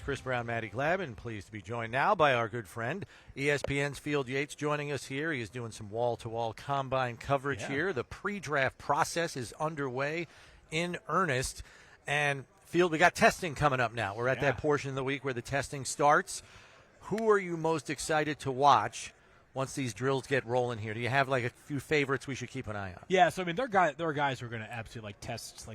Chris Brown, Matty Glavin. Pleased to be joined now by our good friend, ESPN's Field Yates, joining us here. He is doing some wall-to-wall combine coverage here. The pre-draft process is underway in earnest. And, Field, we got testing coming up now. We're at that portion of the week where the testing starts. Who are you most excited to watch once these drills get rolling here? Do you have like a few favorites we should keep an eye on? Yeah, so I mean, there are guys who are going to absolutely test,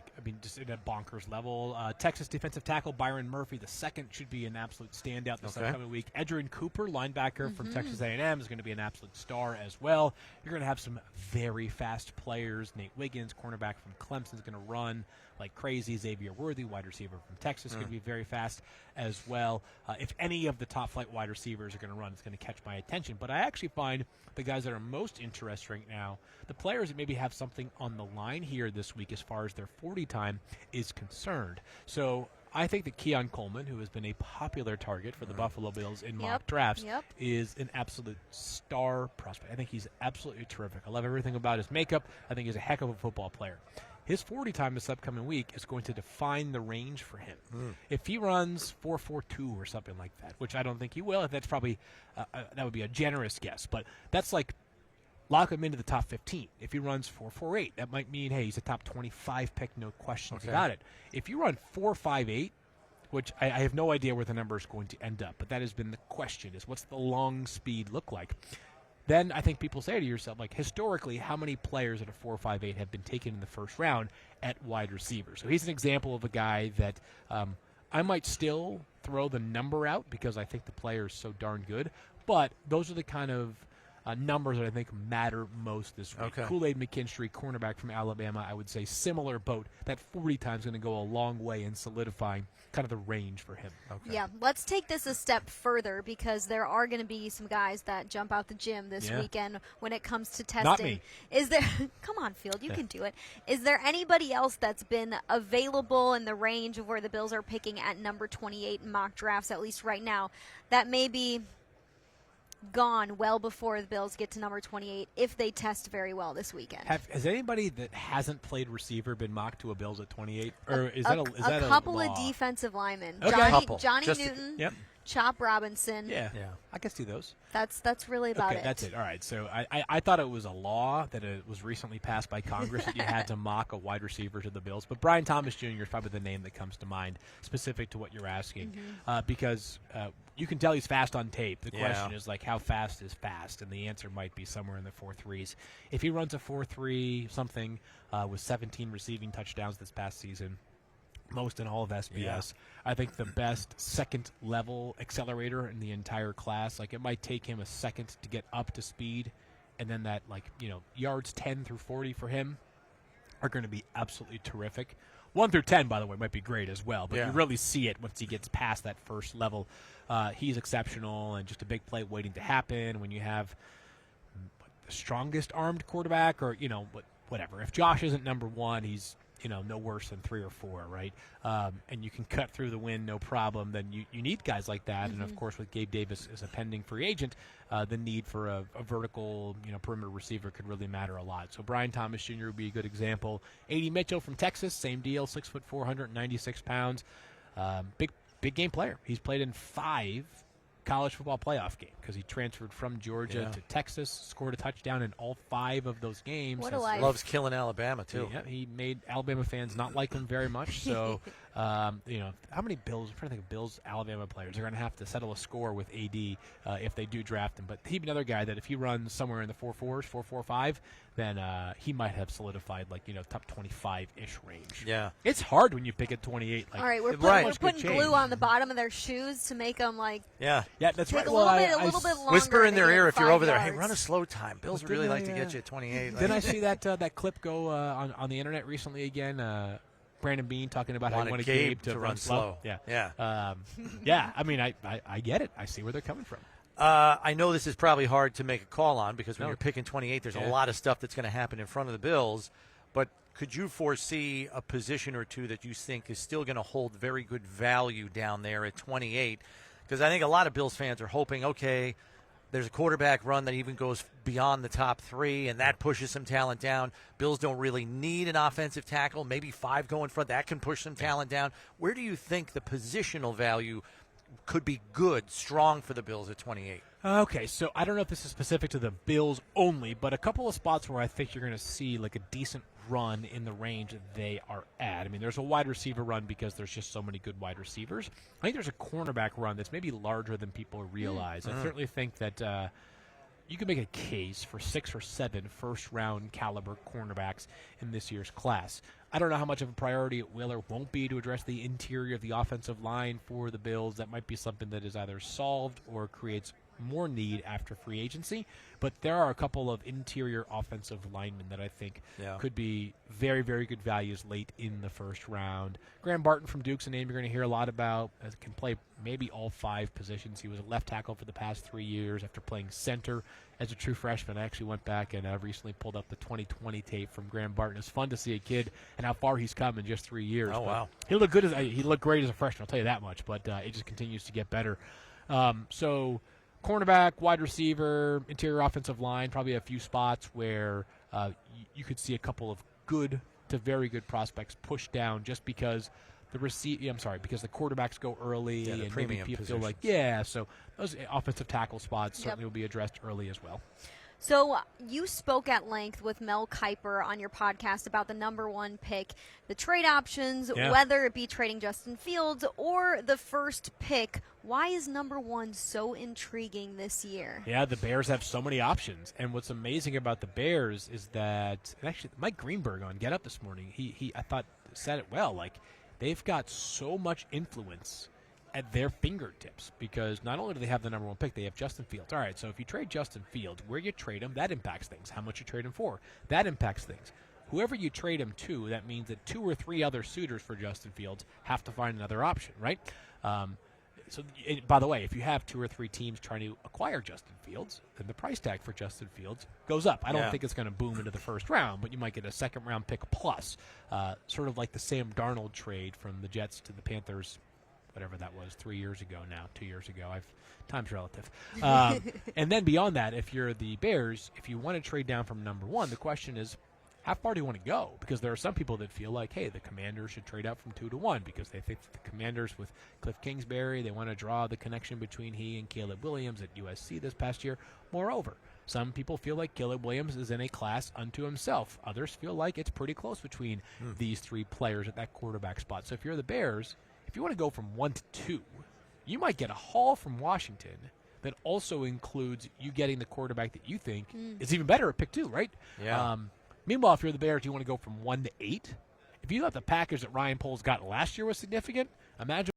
just at a bonkers level. Texas defensive tackle Byron Murphy, the second, should be an absolute standout this upcoming week. Edgerrin Cooper, linebacker from Texas A&M, is going to be an absolute star as well. You're going to have some very fast players. Nate Wiggins, cornerback from Clemson, is going to run like crazy. Xavier Worthy, wide receiver from Texas, is going to be very fast as well. If any of the top flight wide receivers are going to run, it's going to catch my attention. But I actually find the guys that are most interested right now, the players that maybe have something on the line here this week as far as their 40 time is concerned. So I think that Keon Coleman, who has been a popular target for the Buffalo Bills in mock drafts, is an absolute star prospect. I think he's absolutely terrific. I love everything about his makeup. I think he's a heck of a football player. His 40 time this upcoming week is going to define the range for him. If he runs 4.42 or something like that, which I don't think he will, that's probably that would be a generous guess, but that's like lock him into the top 15. If he runs 4.48, that might mean, hey, he's a top 25 pick, no questions about it. If you run 4.58, which I have no idea where the number is going to end up, but that has been the question, is what's the long speed look like? Then I think people say to yourself, like, historically, how many players at a 4.58 have been taken in the first round at wide receiver? So he's an example of a guy that I might still throw the number out because I think the player is so darn good, but those are the kind of numbers that I think matter most this week. Kool-Aid McKinstry, cornerback from Alabama, I would say similar boat. That 40 time is going to go a long way in solidifying kind of the range for him. Yeah, let's take this a step further because there are going to be some guys that jump out the gym this weekend when it comes to testing. Not me. Is there? Come on, Field, you can do it. Is there anybody else that's been available in the range of where the Bills are picking at number 28 in mock drafts, at least right now, that may be gone well before the Bills get to number 28 if they test very well this weekend? Has anybody that hasn't played receiver been mocked to a Bills at 28? Or is that a couple law? of defensive linemen. Okay. Johnny Newton. Chop Robinson. Yeah. I can see those. That's really about it. That's it. All right. So I thought it was a law that it was recently passed by Congress that you had to mock a wide receiver to the Bills. But Brian Thomas Jr. is probably the name that comes to mind specific to what you're asking because you can tell he's fast on tape. The question is, like, how fast is fast? And the answer might be somewhere in the 4.3s. If he runs a 4.3 something with 17 receiving touchdowns this past season, most in all of SBS. I think the best second-level accelerator in the entire class. Like, it might take him a second to get up to speed, and then that, yards 10 through 40 for him are going to be absolutely terrific. 1 through 10, by the way, might be great as well, but you really see it once he gets past that first level. He's exceptional and just a big play waiting to happen when you have the strongest armed quarterback or, whatever. If Josh isn't number one, he's no worse than 3 or 4, right? And you can cut through the wind, no problem. Then you need guys like that. And, of course, with Gabe Davis as a pending free agent, the need for a vertical, perimeter receiver could really matter a lot. So Brian Thomas Jr. would be a good example. A.D. Mitchell from Texas, same deal, 6'4", 196 pounds. Big game player. He's played in 5 college football playoff game because he transferred from Georgia to Texas, scored a touchdown in all 5 of those games. What a life. Loves killing Alabama, too. Yeah, he made Alabama fans not like him very much. So, how many Bills, I'm trying to think of Bills, Alabama players are going to have to settle a score with AD if they do draft him. But he'd be another guy that if he runs somewhere in the 4.4s, 4.45, then he might have solidified, top 25-ish range. Yeah. It's hard when you pick at 28. All right, we're putting glue on the bottom of their shoes to make them, Yeah, that's right. A little bit longer. Whisper in their ear if you're over there, yards. hey, run a slow time. Bills would really like to get you at 28. Didn't I see that clip go on the internet recently again? Brandon Beane talking about how he wanted Gabe to run slow. Yeah. I mean, I get it. I see where they're coming from. I know this is probably hard to make a call on because when you're picking 28, there's a lot of stuff that's going to happen in front of the Bills. But could you foresee a position or two that you think is still going to hold very good value down there at 28? Because I think a lot of Bills fans are hoping, okay, there's a quarterback run that even goes beyond the top 3, and that pushes some talent down. Bills don't really need an offensive tackle. Maybe 5 go in front. That can push some talent down. Where do you think the positional value could be good, strong for the Bills at 28? Okay, so I don't know if this is specific to the Bills only, but a couple of spots where I think you're going to see like a decent run in the range that they are at. I mean, there's a wide receiver run because there's just so many good wide receivers. I think there's a cornerback run that's maybe larger than people realize. I certainly think that you can make a case for 6 or 7 first-round caliber cornerbacks in this year's class. I don't know how much of a priority it will or won't be to address the interior of the offensive line for the Bills. That might be something that is either solved or creates more need after free agency, but there are a couple of interior offensive linemen that I think could be very, very good values late in the first round. Graham Barton from Duke's a name you're going to hear a lot about. Can play maybe all 5 positions. He was a left tackle for the past 3 years after playing center as a true freshman. I actually went back and recently pulled up the 2020 tape from Graham Barton. It's fun to see a kid and how far he's come in just 3 years. Oh, wow. He looked good. He looked great as a freshman, I'll tell you that much, but it just continues to get better. So cornerback, wide receiver, interior offensive line, probably a few spots where you could see a couple of good to very good prospects pushed down just because because the quarterbacks go early and maybe people feel like, so those offensive tackle spots certainly will be addressed early as well. So you spoke at length with Mel Kiper on your podcast about the number 1 pick, the trade options, whether it be trading Justin Fields or the first pick. Why is number 1 so intriguing this year? Yeah, the Bears have so many options. And what's amazing about the Bears is that, and actually Mike Greenberg on Get Up this morning, he I thought said it well, like they've got so much influence at their fingertips because not only do they have the number 1 pick, they have Justin Fields. All right, so if you trade Justin Fields, where you trade him, that impacts things. How much you trade him for, that impacts things. Whoever you trade him to, that means that 2 or 3 other suitors for Justin Fields have to find another option, right? By the way, if you have 2 or 3 teams trying to acquire Justin Fields, then the price tag for Justin Fields goes up. I don't think it's going to boom into the first round, but you might get a second-round pick plus, sort of like the Sam Darnold trade from the Jets to the Panthers, whatever that was, 3 years ago now, 2 years ago. Time's relative. And then beyond that, if you're the Bears, if you want to trade down from number 1, the question is, how far do you want to go? Because there are some people that feel like, hey, the Commanders should trade up from 2 to 1 because they think the Commanders with Cliff Kingsbury, they want to draw the connection between he and Caleb Williams at USC this past year. Moreover, some people feel like Caleb Williams is in a class unto himself. Others feel like it's pretty close between these 3 players at that quarterback spot. So if you're the Bears, if you want to go from 1 to 2, you might get a haul from Washington that also includes you getting the quarterback that you think is even better at pick 2, right? Yeah. Meanwhile, if you're the Bears, you want to go from 1 to 8. If you thought the package that Ryan Poles got last year was significant, imagine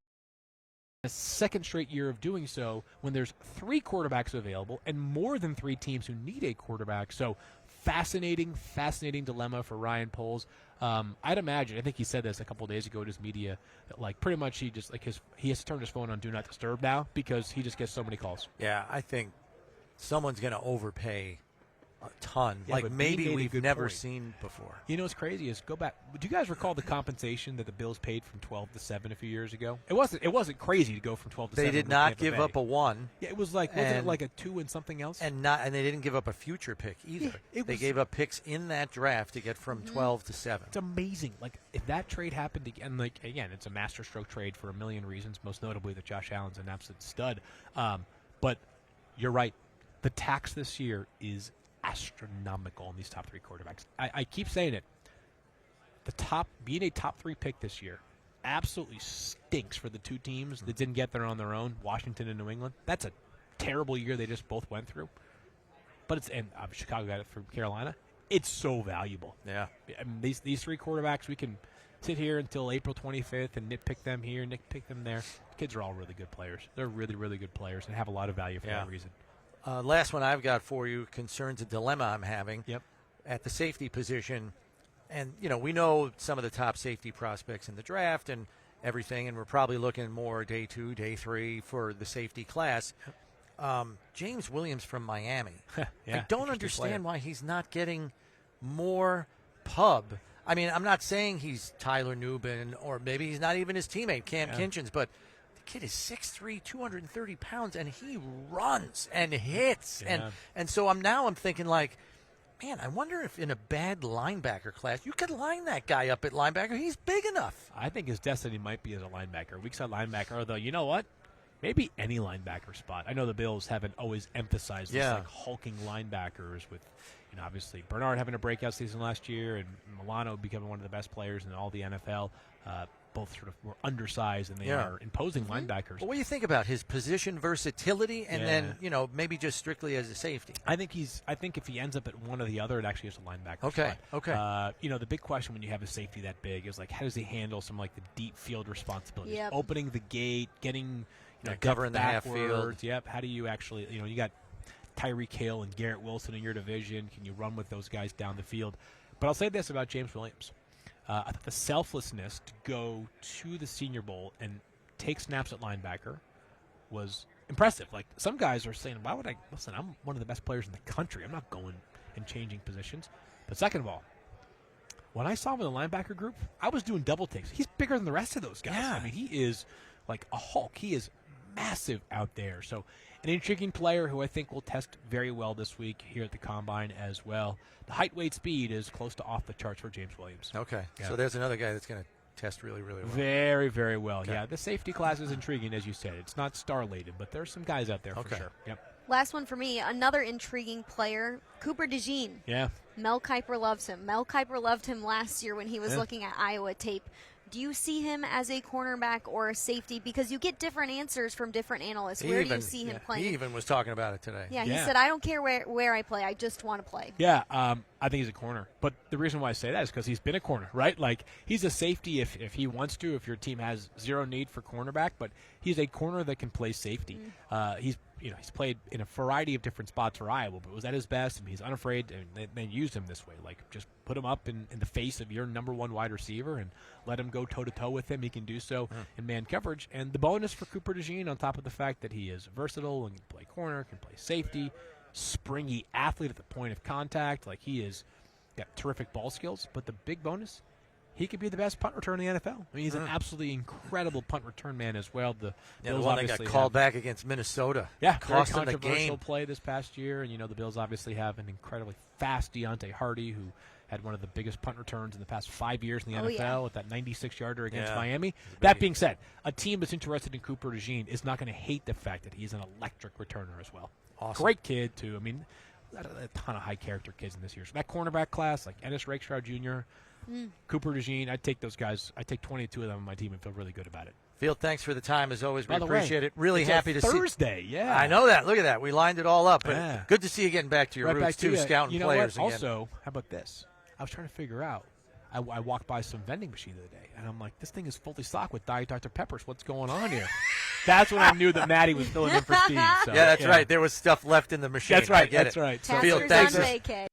a second straight year of doing so when there's 3 quarterbacks available and more than 3 teams who need a quarterback. So fascinating dilemma for Ryan Poles. I'd imagine, I think he said this a couple of days ago at his media, that like pretty much he just he has to turn his phone on Do Not Disturb now because he just gets so many calls. Yeah, I think someone's going to overpay a ton, Yeah, like but maybe Bean made a we've good never point. seen before. You know what's crazy is go back. Do you guys recall the compensation that the Bills paid from 12 to 7 a few years ago? It wasn't crazy to go from 12 to 7. They did not give up a 1. Yeah, it was like wasn't it like a 2 and something else? And they didn't give up a future pick either. They gave up picks in that draft to get from 12 to 7. It's amazing. Like if that trade happened again, it's a masterstroke trade for a million reasons, most notably that Josh Allen's an absolute stud. But you're right. The tax this year is astronomical on these top 3 quarterbacks. I keep saying it. Being a top 3 pick this year absolutely stinks for the 2 teams that didn't get there on their own, Washington and New England. That's a terrible year they just both went through. But Chicago got it from Carolina. It's so valuable. Yeah. I mean, these 3 quarterbacks, we can sit here until April 25th and nitpick them here, nitpick them there. The kids are all really good players. They're really, really good players and have a lot of value for that reason. Last one I've got for you concerns a dilemma I'm having at the safety position. And, we know some of the top safety prospects in the draft and everything, and we're probably looking more day 2, day 3 for the safety class. James Williams from Miami. I don't understand why he's not getting more pub. I mean, I'm not saying he's Tyler Nubin or maybe he's not even his teammate, Cam Kinchins, but the kid is 6'3", 230 pounds, and he runs and hits. And so I'm thinking like, man, I wonder if in a bad linebacker class, you could line that guy up at linebacker. He's big enough. I think his destiny might be as a linebacker, weak side linebacker, although you know what? maybe any linebacker spot. I know the Bills haven't always emphasized this like hulking linebackers with, obviously Bernard having a breakout season last year and Milano becoming one of the best players in all the NFL. Both sort of were undersized, and they are imposing linebackers. Well, what do you think about his position versatility, and then maybe just strictly as a safety? I think if he ends up at one or the other, it actually is a linebacker. Okay. spot. The big question when you have a safety that big is like, how does he handle some like the deep field responsibilities, opening the gate, getting covering the half field. Yep. How do you actually you got Tyreek Hill and Garrett Wilson in your division? Can you run with those guys down the field? But I'll say this about James Williams. I thought the selflessness to go to the Senior Bowl and take snaps at linebacker was impressive. Like, some guys are saying, why would I – listen, I'm one of the best players in the country. I'm not going and changing positions. But second of all, when I saw him in the linebacker group, I was doing double takes. He's bigger than the rest of those guys. Yeah. I mean, he is like a Hulk. He is massive out there. So an intriguing player who I think will test very well this week here at the Combine as well. The height, weight, speed is close to off the charts for James Williams. Okay. Yeah. So there's another guy that's going to test really, really well. Very, very well. Okay. Yeah, the safety class is intriguing, as you said. It's not star-laden, but there's some guys out there for sure. Yep. Last one for me, another intriguing player, Cooper DeJean. Yeah. Mel Kiper loves him. Mel Kiper loved him last year when he was looking at Iowa tape. Do you see him as a cornerback or a safety? Because you get different answers from different analysts. Where do you see him playing? He even was talking about it today. Yeah, he said, I don't care where I play. I just want to play. Yeah, I think he's a corner. But the reason why I say that is because he's been a corner, right? Like, he's a safety if he wants to, if your team has zero need for cornerback. But he's a corner that can play safety. He's played in a variety of different spots for Iowa, but was at his best, and he's unafraid, and they used him this way. Like, just put him up in the face of your number one wide receiver and let him go toe-to-toe with him. He can do so in man coverage. And the bonus for Cooper DeJean, on top of the fact that he is versatile and can play corner, can play safety, springy athlete at the point of contact. Like, he is got terrific ball skills. But the big bonus, he could be the best punt returner in the NFL. I mean, he's an absolutely incredible punt return man as well. The one that got called back against Minnesota. Yeah, cost very them the game. Controversial play this past year. And, the Bills obviously have an incredibly fast Deontay Hardy, who had one of the biggest punt returns in the past 5 years in the NFL with that 96-yarder against Miami. That being said, a team that's interested in Cooper DeJean is not going to hate the fact that he's an electric returner as well. Awesome. Great kid, too. I mean, a ton of high-character kids in this year. So that cornerback class, like Ennis Rakestraw Jr., Cooper DeJean, I'd take those guys. I'd take 22 of them on my team and feel really good about it. Field, thanks for the time as always. We By the appreciate way, it. Really happy to see Thursday, yeah. I know that. Look at that. We lined it all up. Good to see you getting back to your roots, too, scouting players again. Also, how about this? I was trying to figure out. I walked by some vending machine the other day, and I'm like, this thing is fully stocked with Diet Dr. Peppers. What's going on here? That's when I knew that Maddie was filling in for Steve. So, that's right. There was stuff left in the machine. That's right. I get that's it. right. So, Field, thanks. On vacay.